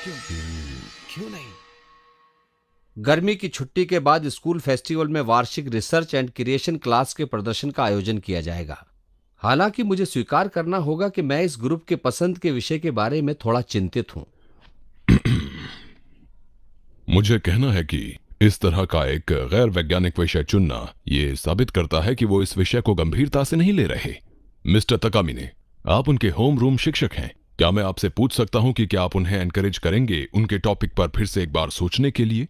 क्यों? क्यों नहीं? गर्मी की छुट्टी के बाद स्कूल फेस्टिवल में वार्षिक रिसर्च एंड क्रिएशन क्लास के प्रदर्शन का आयोजन किया जाएगा। हालांकि मुझे स्वीकार करना होगा कि मैं इस ग्रुप के पसंद के विषय के बारे में थोड़ा चिंतित हूँ। मुझे कहना है कि इस तरह का एक गैर वैज्ञानिक विषय चुनना ये साबित करता है कि वो इस विषय को गंभीरता से नहीं ले रहे। मिस्टर तकामिने, आप उनके होम रूम शिक्षक हैं। क्या मैं आपसे पूछ सकता हूं कि क्या आप उन्हें एनकरेज करेंगे उनके टॉपिक पर फिर से एक बार सोचने के लिए?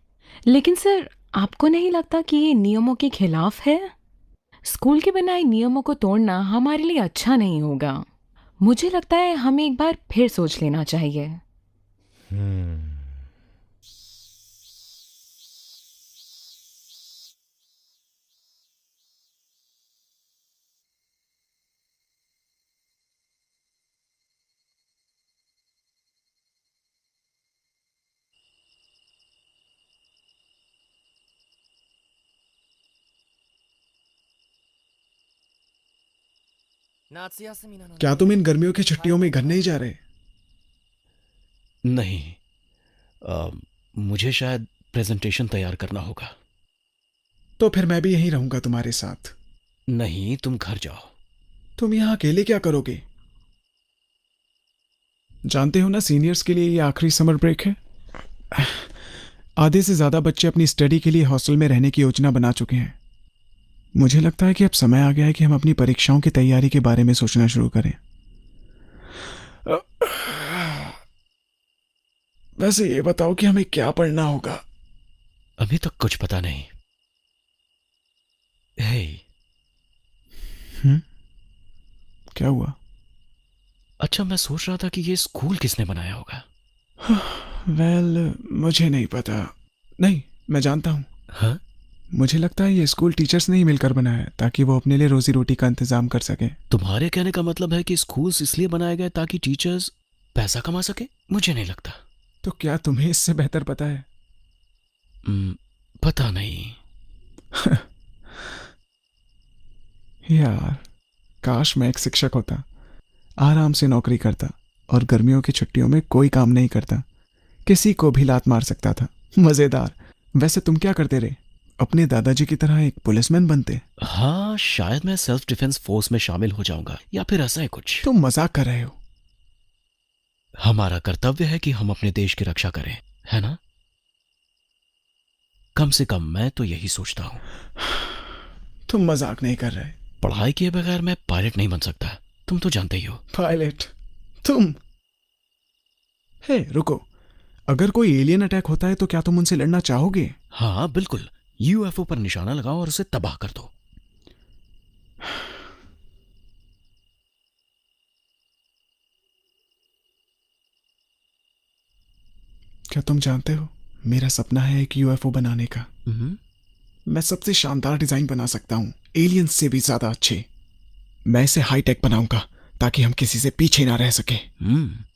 लेकिन सर, आपको नहीं लगता कि ये नियमों के खिलाफ है? स्कूल के बनाए नियमों को तोड़ना हमारे लिए अच्छा नहीं होगा। मुझे लगता है हमें एक बार फिर सोच लेना चाहिए। क्या तुम इन गर्मियों की छुट्टियों में घर नहीं जा रहे? नहीं, मुझे शायद प्रेजेंटेशन तैयार करना होगा। तो फिर मैं भी यहीं रहूंगा तुम्हारे साथ। नहीं, तुम घर जाओ। तुम यहाँ अकेले क्या करोगे? जानते हो ना, सीनियर्स के लिए ये आखिरी समर ब्रेक है। आधे से ज्यादा बच्चे अपनी स्टडी के लिए हॉस्टल में रहने की योजना बना चुके हैं। मुझे लगता है कि अब समय आ गया है कि हम अपनी परीक्षाओं की तैयारी के बारे में सोचना शुरू करें। वैसे ये बताओ कि हमें क्या पढ़ना होगा? अभी तक कुछ पता नहीं। हे, क्या हुआ? अच्छा, मैं सोच रहा था कि ये स्कूल किसने बनाया होगा। वेल, मुझे नहीं पता। नहीं, मैं जानता हूँ। हाँ? मुझे लगता है ये स्कूल टीचर्स ने ही मिलकर बनाया है ताकि वो अपने लिए रोजी रोटी का इंतजाम कर सके। तुम्हारे कहने का मतलब है कि स्कूल्स इसलिए बनाए गए ताकि टीचर्स पैसा कमा सके? मुझे नहीं लगता। तो क्या तुम्हें इससे बेहतर पता है? पता नहीं। यार, काश मैं एक शिक्षक होता, आराम से नौकरी करता और गर्मियों की छुट्टियों में कोई काम नहीं करता, किसी को भी लात मार सकता था। मजेदार। वैसे तुम क्या करते रहे? अपने दादाजी की तरह एक पुलिसमैन बनते? हाँ, शायद मैं सेल्फ डिफेंस फोर्स में शामिल हो जाऊंगा या फिर ऐसा ही कुछ। तुम मजाक कर रहे हो। हमारा कर्तव्य है कि हम अपने देश की रक्षा करें, है ना? कम से कम मैं तो यही सोचता हूं। तुम मजाक नहीं कर रहे। पढ़ाई किए बगैर मैं पायलट नहीं बन सकता, तुम तो जानते ही हो। पायलट? तुम? हे, रुको। अगर कोई एलियन अटैक होता है तो क्या तुम उनसे लड़ना चाहोगे? हाँ बिल्कुल। यूएफओ पर निशाना लगाओ और उसे तबाह कर दो। क्या तुम जानते हो, मेरा सपना है एक यूएफओ बनाने का। मैं सबसे शानदार डिजाइन बना सकता हूँ, एलियंस से भी ज्यादा अच्छे। मैं इसे हाईटेक बनाऊंगा ताकि हम किसी से पीछे ना रह सके।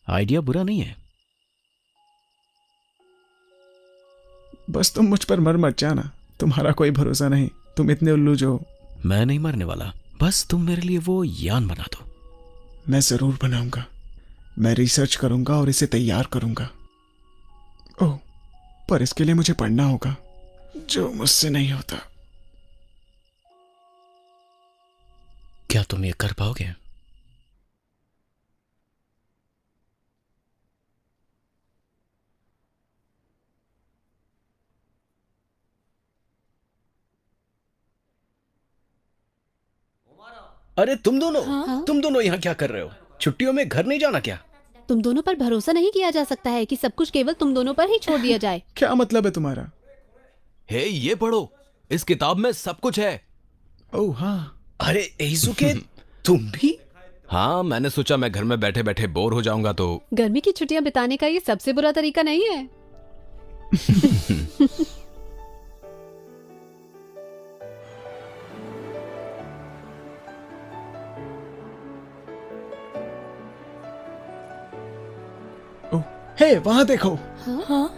आइडिया बुरा नहीं है। बस तुम मुझ पर मर मत जाना, तुम्हारा कोई भरोसा नहीं। तुम इतने उल्लू जो हो। मैं नहीं मरने वाला, बस तुम मेरे लिए वो यान बना दो। मैं जरूर बनाऊंगा। मैं रिसर्च करूंगा और इसे तैयार करूंगा। ओह, पर इसके लिए मुझे पढ़ना होगा, जो मुझसे नहीं होता। क्या तुम ये कर पाओगे? अरे तुम दोनों यहाँ क्या कर रहे हो? छुट्टियों में घर नहीं जाना क्या? तुम दोनों पर भरोसा नहीं किया जा सकता है कि सब कुछ केवल तुम दोनों पर ही छोड़ दिया जाए। क्या मतलब है तुम्हारा? हे, ये पढ़ो, इस किताब में सब कुछ है। ओह हाँ। अरे एइजुके, तुम भी? हाँ, मैंने सोचा मैं घर में बैठे बैठे बोर हो जाऊंगा तो। गर्मी की छुट्टियां बिताने का ये सबसे बुरा तरीका नहीं है। ओह, हे, वहां देखो। हाँ?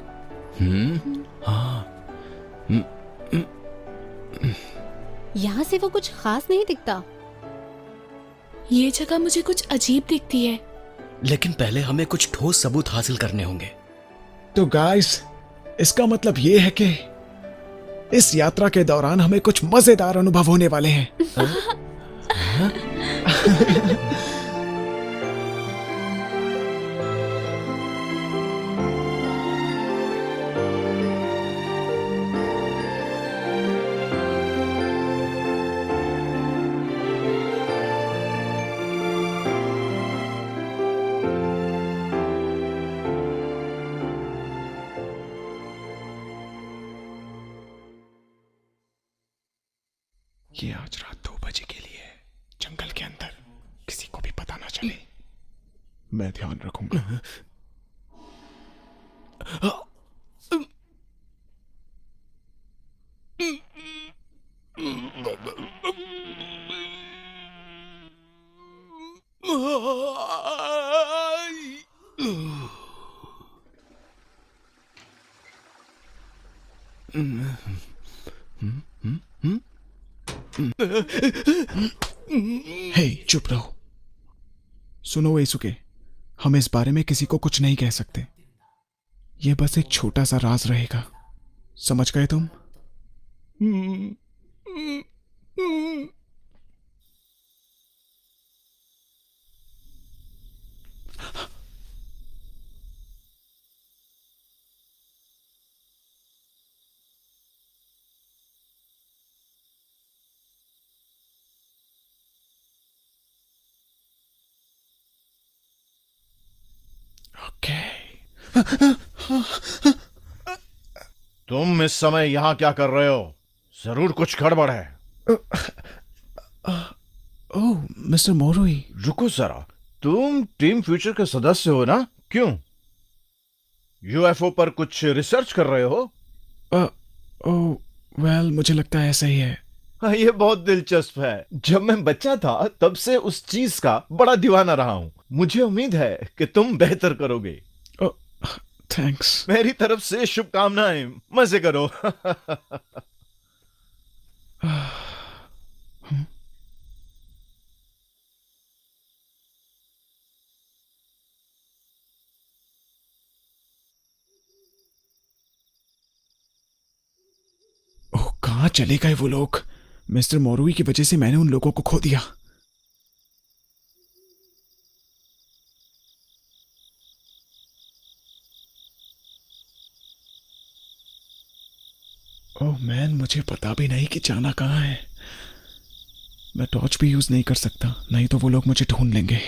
यहाँ से वो कुछ खास नहीं दिखता। ये जगह मुझे कुछ अजीब दिखती है। लेकिन पहले हमें कुछ ठोस सबूत हासिल करने होंगे। तो गाइस, इसका मतलब ये है कि इस यात्रा के दौरान हमें कुछ मजेदार अनुभव होने वाले हैं। ये आज रात 2 बजे के लिए है, जंगल के अंदर, किसी को भी पता ना चले। मैं ध्यान रखूंगा। हे, चुप रहो। सुनो वेसुके, हम इस बारे में किसी को कुछ नहीं कह सकते। यह बस एक छोटा सा राज रहेगा, समझ गए तुम? ओके। तुम इस समय यहाँ क्या कर रहे हो? जरूर कुछ गड़बड़ है। ओह, मिस्टर मोरुई। रुको जरा, तुम टीम फ्यूचर के सदस्य हो ना? क्यों? यूएफओ पर कुछ रिसर्च कर रहे हो? ओह, वेल, मुझे लगता है ऐसा ही है। हाँ, ये बहुत दिलचस्प है। जब मैं बच्चा था तब से उस चीज का बड़ा दीवाना रहा हूं। मुझे उम्मीद है कि तुम बेहतर करोगे। थैंक्स। मेरी तरफ से शुभकामनाएं। मजे करो। ओह, कहाँ चले गए वो लोग? मिस्टर मोरुई की वजह से मैंने उन लोगों को खो दिया। ओह मैन, मुझे पता भी नहीं कि जाना कहाँ है। मैं टॉर्च भी यूज नहीं कर सकता, नहीं तो वो लोग मुझे ढूंढ लेंगे।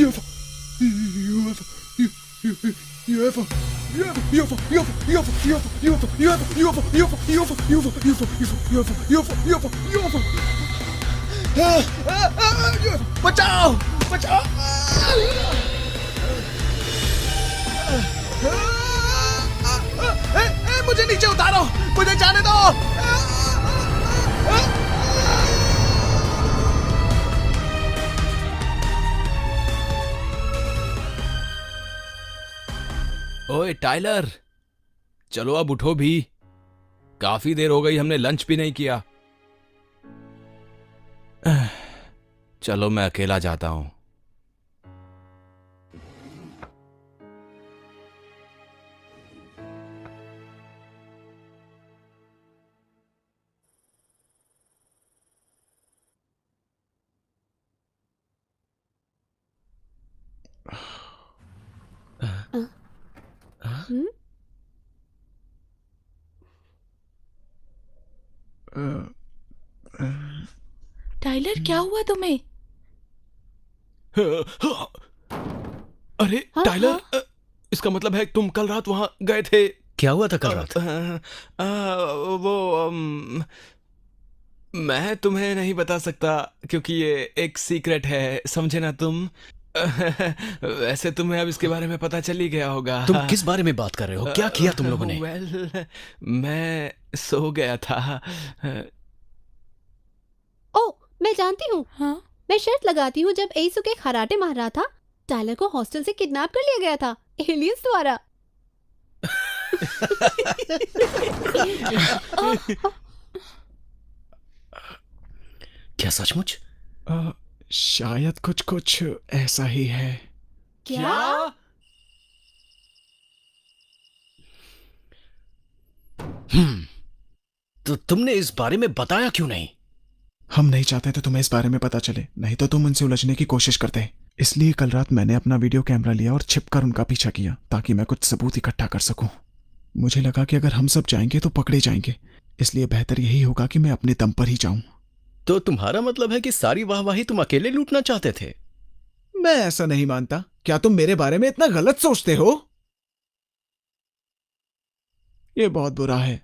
UFO, UFO, UFO, UFO, UFO, बचाओ, बचाओ। मुझे नीचे उतारो, मुझे जाने दो। ओए टाइलर, चलो अब उठो भी। काफी देर हो गई, हमने लंच भी नहीं किया। चलो मैं अकेला जाता हूं। टाइलर, क्या हुआ तुम्हें? अरे हाँ, टाइलर, इसका मतलब है तुम कल रात वहां गए थे। क्या हुआ था कल रात? मैं तुम्हें नहीं बता सकता क्योंकि ये एक सीक्रेट है, समझे ना तुम। वैसे तुम्हें अब इसके बारे में पता चल ही गया होगा। तुम किस बारे में बात कर रहे हो? क्या किया तुम लोगों ने? वेल, मैं सो गया था। ओ, मैं जानती हूँ। हाँ? मैं शर्त लगाती हूँ, जब एइसुके कराटे मार रहा था, टायलर को हॉस्टल से किडनैप कर लिया गया था एलियंस द्वारा। क्या सचमुच? शायद कुछ कुछ ऐसा ही है। क्या? तो तुमने इस बारे में बताया क्यों नहीं? हम नहीं चाहते थे तुम्हें इस बारे में पता चले, नहीं तो तुम उनसे उलझने की कोशिश करते। इसलिए कल रात मैंने अपना वीडियो कैमरा लिया और छिपकर उनका पीछा किया, ताकि मैं कुछ सबूत इकट्ठा कर सकूं। मुझे लगा कि अगर हम सब जाएंगे तो पकड़े जाएंगे, इसलिए बेहतर यही होगा कि मैं अपने दम पर ही जाऊं। तो तुम्हारा मतलब है कि सारी वाहवाही तुम अकेले लूटना चाहते थे? मैं ऐसा नहीं मानता। क्या तुम मेरे बारे में इतना गलत सोचते हो? ये बहुत बुरा है।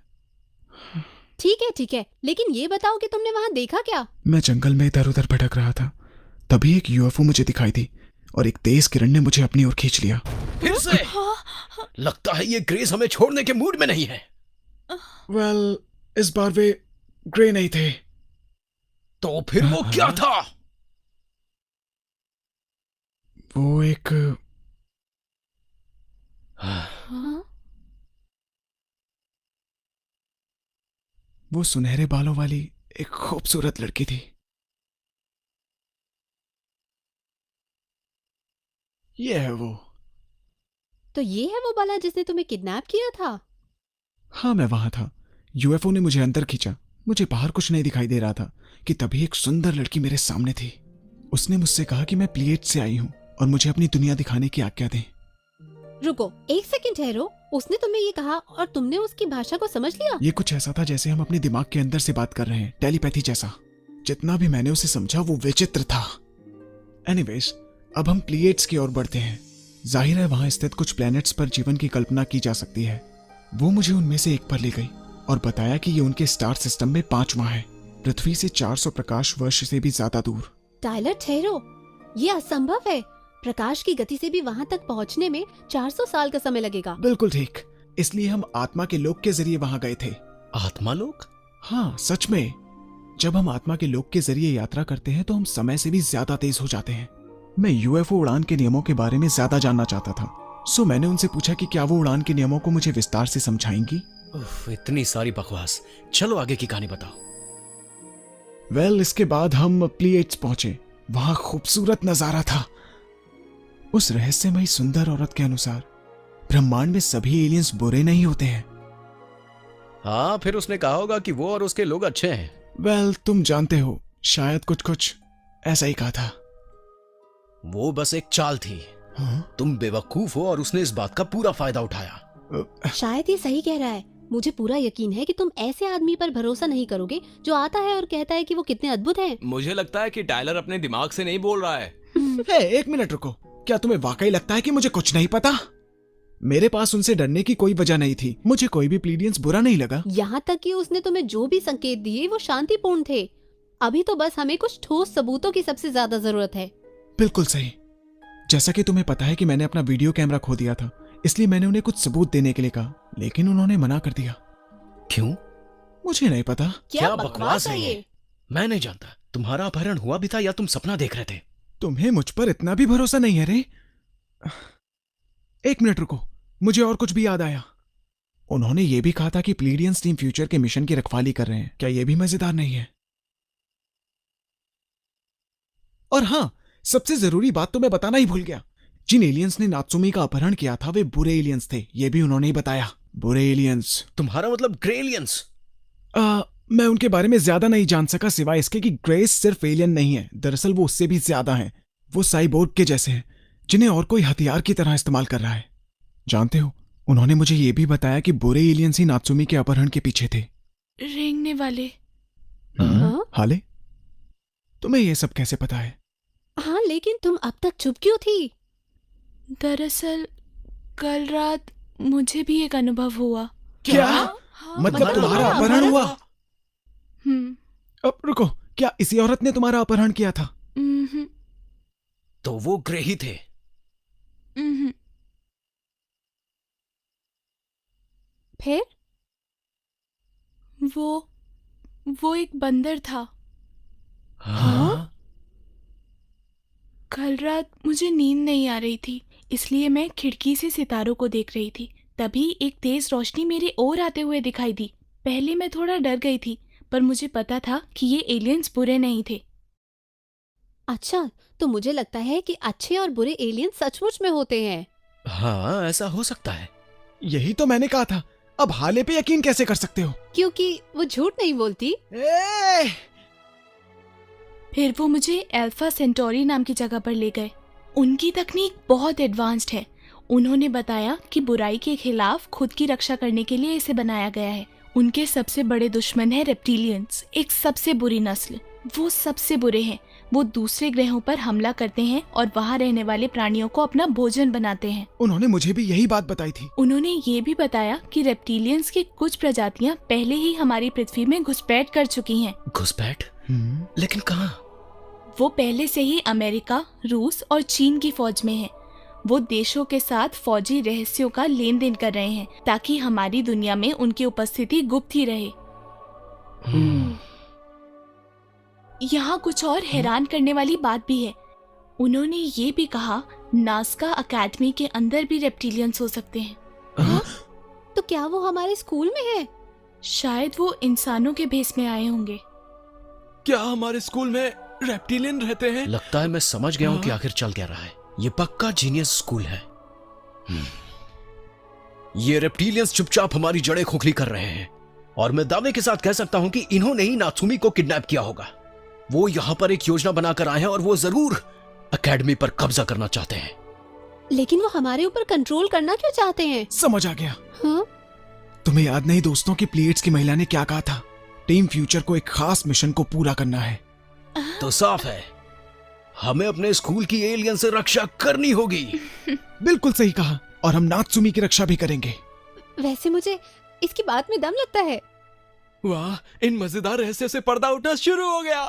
ठीक है, लेकिन ये बताओ कि तुमने वहां देखा क्या? मैं जंगल में इधर उधर भटक रहा था, तभी एक यूएफओ मुझे दिखाई दी और एक तेज किरण ने मुझे अपनी ओर खींच लिया। फिर से? लगता है ये ग्रेस हमें छोड़ने के मूड में नहीं है। वेल, इस बार वे ग्रे नहीं थे। तो फिर वो क्या था? वो एक हाँ? वो सुनहरे बालों वाली एक खूबसूरत लड़की थी। ये है वो। तो ये है वो बाला जिसने तुम्हें किडनैप किया था? हाँ, मैं वहां था। यूएफओ ने मुझे अंदर खींचा। मुझे बाहर कुछ नहीं दिखाई दे रहा था कि तभी एक सुंदर लड़की मेरे सामने थी। उसने मुझसे कहा कि मैं प्लेट से आई हूं और मुझे अपनी दुनिया दिखाने की आज्ञा दें। रुको, एक सेकंड ठहरो। उसने तुम्हें ये कहा और तुमने उसकी भाषा को समझ लिया? ये कुछ ऐसा था जैसे हम अपने दिमाग के अंदर से बात कर रहे हैं, टेलीपैथी जैसा। जितना भी मैंने उसे समझा वो विचित्र था। एनीवेज, अब हम प्लेट्स की ओर बढ़ते हैं। जाहिर है वहां स्थित कुछ प्लैनेट्स पर जीवन की कल्पना की जा सकती है। वो मुझे उनमें से एक पर ले गई और बताया कि ये उनके स्टार सिस्टम में 5वां है, पृथ्वी से 400 प्रकाश वर्ष से भी ज्यादा दूर। टायलर ठहरो, ये असंभव है। प्रकाश की गति से भी वहां तक पहुंचने में 400 साल का समय लगेगा। बिल्कुल ठीक। इसलिए हम आत्मा के लोक के जरिए वहां गए थे। आत्मा लोक? हाँ, सच में। जब हम आत्मा के लोक के जरिए यात्रा करते हैं तो हम समय से भी ज्यादा तेज हो जाते हैं। मैं यूएफओ उड़ान के नियमों के बारे में ज्यादा जानना चाहता था, सो मैंने उनसे पूछा कि क्या वो उड़ान के नियमों को मुझे विस्तार से समझाएंगी। इतनी सारी बकवास। चलो आगे की कहानी बताओ। वेल, इसके बाद हम प्लेट्स पहुंचे। वहां खूबसूरत नजारा था। उस रहस्यमयी सुंदर औरत के अनुसार ब्रह्मांड में सभी एलियंस बुरे नहीं होते हैं। हाँ, फिर उसने कहा होगा कि वो और उसके लोग अच्छे हैं। वेल, तुम जानते हो, शायद कुछ कुछ ऐसा ही कहा था। वो बस एक चाल थी। हाँ? तुम बेवकूफ हो और उसने इस बात का पूरा फायदा उठाया। शायद ये सही कह रहा है। मुझे पूरा यकीन है कि तुम ऐसे आदमी पर भरोसा नहीं करोगे जो आता है और कहता है कि वो कितने अद्भुत हैं। मुझे लगता है कि टायलर अपने दिमाग से नहीं बोल रहा है। हे, एक मिनट रुको। क्या तुम्हें वाकई लगता है कि मुझे कुछ नहीं पता? मेरे पास उनसे डरने की कोई वजह नहीं थी। मुझे कोई भी प्लीडियंस बुरा नहीं लगा। यहाँ तक कि उसने तुम्हें जो भी संकेत दिए वो शांतिपूर्ण थे। अभी तो बस हमें कुछ ठोस सबूतों की सबसे ज्यादा जरूरत है। बिल्कुल सही। जैसा कि तुम्हें पता है कि मैंने अपना वीडियो कैमरा खो दिया था, इसलिए मैंने उन्हें कुछ सबूत देने के लिए कहा, लेकिन उन्होंने मना कर दिया। क्यों? मुझे नहीं पता। क्या बकवास है ये? मैं नहीं जानता। तुम्हारा अपहरण हुआ भी था या तुम सपना देख रहे थे? तुम्हें मुझ पर इतना भी भरोसा नहीं है रे? एक मिनट रुको, मुझे और कुछ भी याद आया। उन्होंने ये भी कहा था कि प्लीडियंस टीम फ्यूचर के मिशन की रखवाली कर रहे हैं। क्या ये भी मजेदार नहीं है? और हाँ, सबसे जरूरी बात तो मैं बताना ही भूल गया। जिन एलियंस ने नात्सुमी का अपहरण किया था वे बुरे एलियंस थे। ये भी उन्होंने ही बताया। बुरे एलियंस। तुम्हारा मतलब ग्रे एलियंस? मैं उनके बारे में ज्यादा नहीं जान सका, सिवाय इसके कि ग्रेस सिर्फ एलियन नहीं है। दरअसल वो उससे भी ज्यादा हैं। वो साइबोर्ग के जैसे हैं, जिन्हें और कोई हथियार की तरह इस्तेमाल कर रहा है। जानते हो, उन्होंने मुझे ये भी बताया कि बुरे एलियंस ही नात्सुमी के अपहरण के पीछे थे। रेंगने वाले। हाँ? हाले, तुम्हें ये सब कैसे पता है? हाँ, लेकिन तुम अब तक चुप क्यों थी? दरअसल कल रात मुझे भी एक अनुभव हुआ। क्या? हाँ, मतलब तुम्हारा अपहरण हुआ? हम्म। अब रुको, क्या इसी औरत ने तुम्हारा अपहरण किया था? तो वो ग्रे ही थे। फिर? वो एक बंदर था। हाँ? कल रात मुझे नींद नहीं आ रही थी, इसलिए मैं खिड़की से सितारों को देख रही थी। तभी एक तेज रोशनी मेरी ओर आते हुए दिखाई दी। पहले मैं थोड़ा डर गई थी, पर मुझे पता था कि ये एलियंस बुरे नहीं थे। अच्छा, तो मुझे लगता है कि अच्छे और बुरे एलियन सचमुच में होते हैं। हाँ, ऐसा हो सकता है। यही तो मैंने कहा था। अब हाले पे यकीन कैसे कर सकते हो? क्योंकि वो झूठ नहीं बोलती। फिर वो मुझे अल्फा सेंटोरी नाम की जगह पर ले गए। उनकी तकनीक बहुत एडवांस्ड है। उन्होंने बताया कि बुराई के खिलाफ खुद की रक्षा करने के लिए इसे बनाया गया है। उनके सबसे बड़े दुश्मन है रेप्टिलियंस, एक सबसे बुरी नस्ल। वो सबसे बुरे हैं। वो दूसरे ग्रहों पर हमला करते हैं और वहाँ रहने वाले प्राणियों को अपना भोजन बनाते हैं। उन्होंने मुझे भी यही बात बताई थी। उन्होंने ये भी बताया कि रेप्टिलियंस की कुछ प्रजातियां पहले ही हमारी पृथ्वी में घुसपैठ कर चुकी हैं। घुसपैठ? लेकिन कहाँ? वो पहले से ही अमेरिका, रूस और चीन की फौज में हैं। वो देशों के साथ फौजी रहस्यों का लेन देन कर रहे हैं ताकि हमारी दुनिया में उनकी उपस्थिति गुप्त ही रहे। यहाँ कुछ और हैरान करने वाली बात भी है। उन्होंने ये भी कहा नास्का अकेडमी के अंदर भी रेप्टिलियंस हो सकते हैं। तो क्या वो हमारे स्कूल में है? शायद वो इंसानों के भेस में आए होंगे। क्या हमारे स्कूल में रेप्टिलियन रहते हैं? लगता है मैं समझ गया हूँ कि आखिर चल क्या रहा है। ये पक्का जीनियस स्कूल है। ये रेप्टिलियंस चुपचाप हमारी जड़ें खोखली कर रहे हैं और मैं दावे के साथ कह सकता हूं कि इन्होंने ही नात्सुमी को किडनैप किया होगा। वो यहां पर एक योजना बनाकर आए हैं और वो जरूर एकेडमी पर कब्जा करना चाहते हैं। लेकिन वो हमारे ऊपर कंट्रोल करना क्यों चाहते हैं? समझ आ गया। हाँ? तुम्हें याद नहीं दोस्तों कि प्लेट्स की महिला ने क्या कहा था? टीम फ्यूचर को एक खास मिशन को पूरा करना है। तो साफ है हमें अपने स्कूल की एलियन से रक्षा करनी होगी। बिल्कुल सही कहा। और हम नात्सुमी की रक्षा भी करेंगे। वैसे मुझे इसकी बात में दम लगता है। वाह, इन मजेदार रहस्य से पर्दा उठना शुरू हो गया।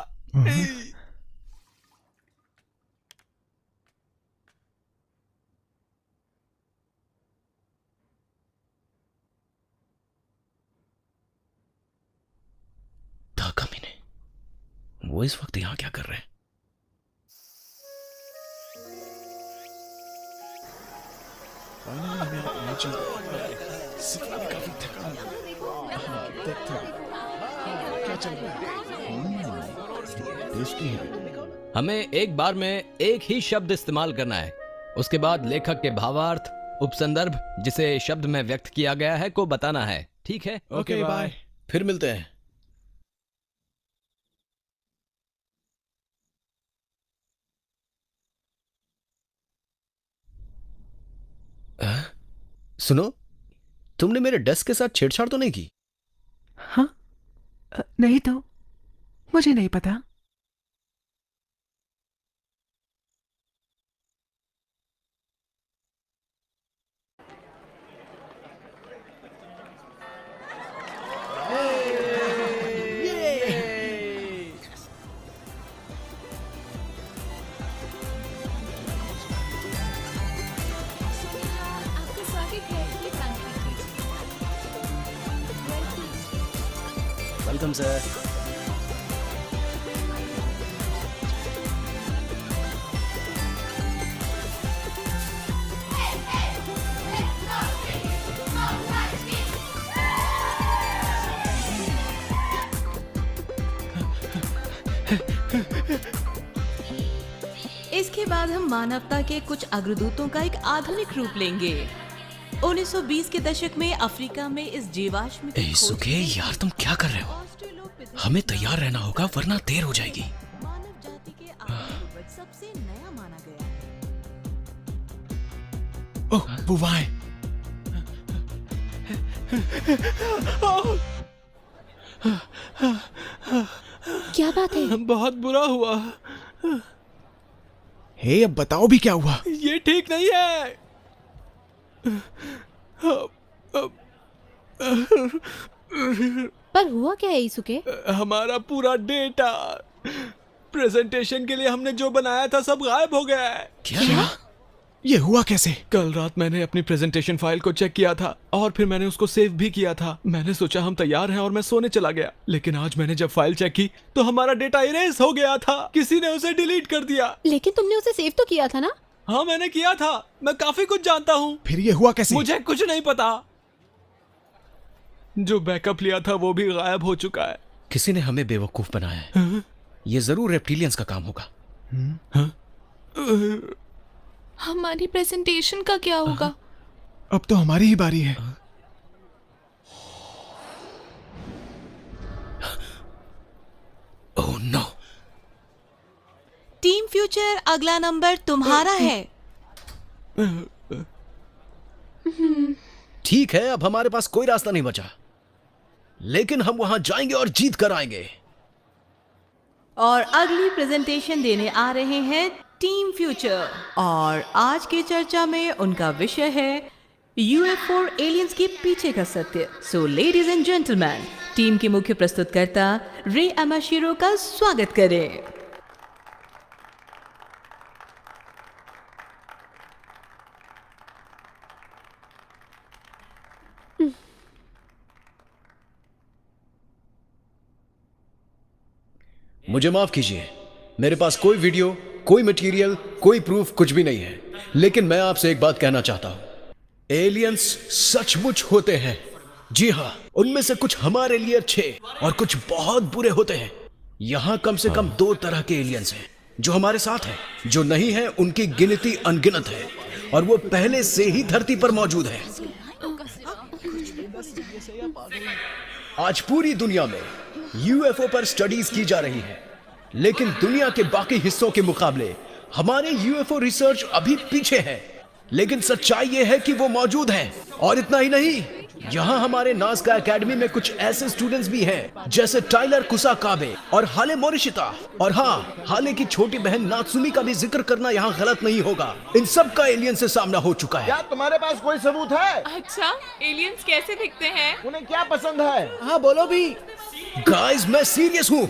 ताकामिने, वो इस वक्त यहां क्या कर रहे हैं? हमें एक बार में एक ही शब्द इस्तेमाल करना है। उसके बाद लेखक के भावार्थ, उपसंदर्भ जिसे शब्द में व्यक्त किया गया है को बताना है। ठीक है? Okay, bye. फिर मिलते हैं। सुनो, तुमने मेरे डेस्क के साथ छेड़छाड़ तो नहीं की? हाँ? नहीं तो, मुझे नहीं पता। Welcome sir. इसके बाद हम मानवता के कुछ अग्रदूतों का एक आधुनिक रूप लेंगे। 1920 के दशक में अफ्रीका में इस जीवाश्म की खोज सुखे, यार तुम क्या कर रहे हो? हमें तैयार रहना होगा वरना देर हो जाएगी। मानव जाति के आदिपूर्वज सबसे नया माना गया है। ओह, बुआ है। क्या बात है? बहुत बुरा हुआ। हे, अब बताओ भी क्या हुआ? ये ठीक नहीं है। पर हुआ क्या है ईसुके? हमारा पूरा डेटा, प्रेजेंटेशन के लिए हमने जो बनाया था सब गायब हो गया है। क्या? ये हुआ कैसे? कल रात मैंने अपनी प्रेजेंटेशन फाइल को चेक किया था और फिर मैंने उसको सेव भी किया था। मैंने सोचा हम तैयार हैं और मैं सोने चला गया, लेकिन आज मैंने जब फाइल चेक की तो हमारा डेटा इरेज हो गया था। किसी ने उसे डिलीट कर दिया। लेकिन तुमने उसे सेव तो किया था ना? हाँ मैंने किया था, मैं काफी कुछ जानता हूँ। फिर ये हुआ कैसे? मुझे कुछ नहीं पता। जो बैकअप लिया था वो भी गायब हो चुका है। किसी ने हमें बेवकूफ बनाया है। ये जरूर रेप्टिलियंस का काम होगा। हमारी प्रेजेंटेशन का क्या होगा? अब तो हमारी ही बारी है। Oh no. टीम फ्यूचर, अगला नंबर तुम्हारा है। ठीक है, अब हमारे पास कोई रास्ता नहीं बचा, लेकिन हम वहां जाएंगे और जीत कर आएंगे। और अगली प्रेजेंटेशन देने आ रहे हैं टीम फ्यूचर, और आज की चर्चा में उनका विषय है यूएफओ एलियंस के पीछे का सत्य। So ladies and gentleman, team के मुख्य प्रस्तुतकर्ता रे अमाशिरो का स्वागत करें। मुझे माफ कीजिए, मेरे पास कोई वीडियो, कोई मटेरियल, कोई प्रूफ कुछ भी नहीं है, लेकिन मैं आपसे एक बात कहना चाहता हूं। एलियंस सचमुच होते हैं। जी हाँ, उनमें से कुछ हमारे लिए अच्छे और कुछ बहुत बुरे होते हैं। यहां कम से कम 2 तरह के एलियंस हैं, जो हमारे साथ हैं। जो नहीं है उनकी गिनती अनगिनत है, और वो पहले से ही धरती पर मौजूद है। आज पूरी दुनिया में यूएफओ पर स्टडीज की जा रही है, लेकिन दुनिया के बाकी हिस्सों के मुकाबले हमारे यूएफओ रिसर्च अभी पीछे है। लेकिन सच्चाई यह है कि वो मौजूद है। और इतना ही नहीं, यहाँ हमारे नाज़का एकेडमी में कुछ ऐसे स्टूडेंट्स भी हैं, जैसे टाइलर कुसाकाबे और हाले मोरिशिता। और हाँ, हाले की छोटी बहन नात्सुमी का भी जिक्र करना यहाँ गलत नहीं होगा। इन सब का एलियन से सामना हो चुका है। क्या तुम्हारे पास कोई सबूत है? अच्छा, एलियंस कैसे दिखते हैं? उन्हें क्या पसंद है? हाँ बोलो भी। गाइस, मैं सीरियस हूँ।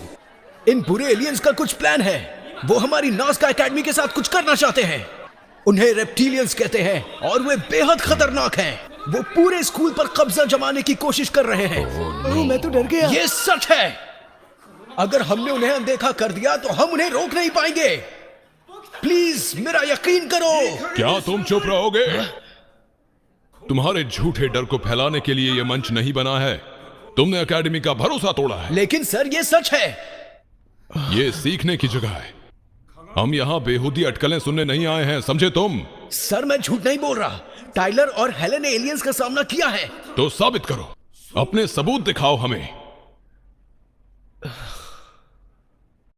इन बुरे एलियंस का कुछ प्लान है। वो हमारी नाज़का एकेडमी के साथ कुछ करना चाहते हैं। उन्हें रेप्टिलियंस कहते हैं और वे बेहद खतरनाक हैं। वो पूरे स्कूल पर कब्जा जमाने की कोशिश कर रहे हैं। मैं तो डर गया। ये सच है। अगर हमने उन्हें अनदेखा कर दिया तो हम उन्हें रोक नहीं पाएंगे। प्लीज मेरा यकीन करो। क्या तुम चुप रहोगे? तुम्हारे झूठे डर को फैलाने के लिए यह मंच नहीं बना है। तुमने एकेडमी का भरोसा तोड़ा है। लेकिन सर, ये सच है। ये सीखने की जगह है। हम यहाँ बेहुदी अटकलें सुनने नहीं आए हैं, समझे तुम? सर, मैं झूठ नहीं बोल रहा। टाइलर और हेलेन ने एलियंस का सामना किया है। तो साबित करो, अपने सबूत दिखाओ हमें।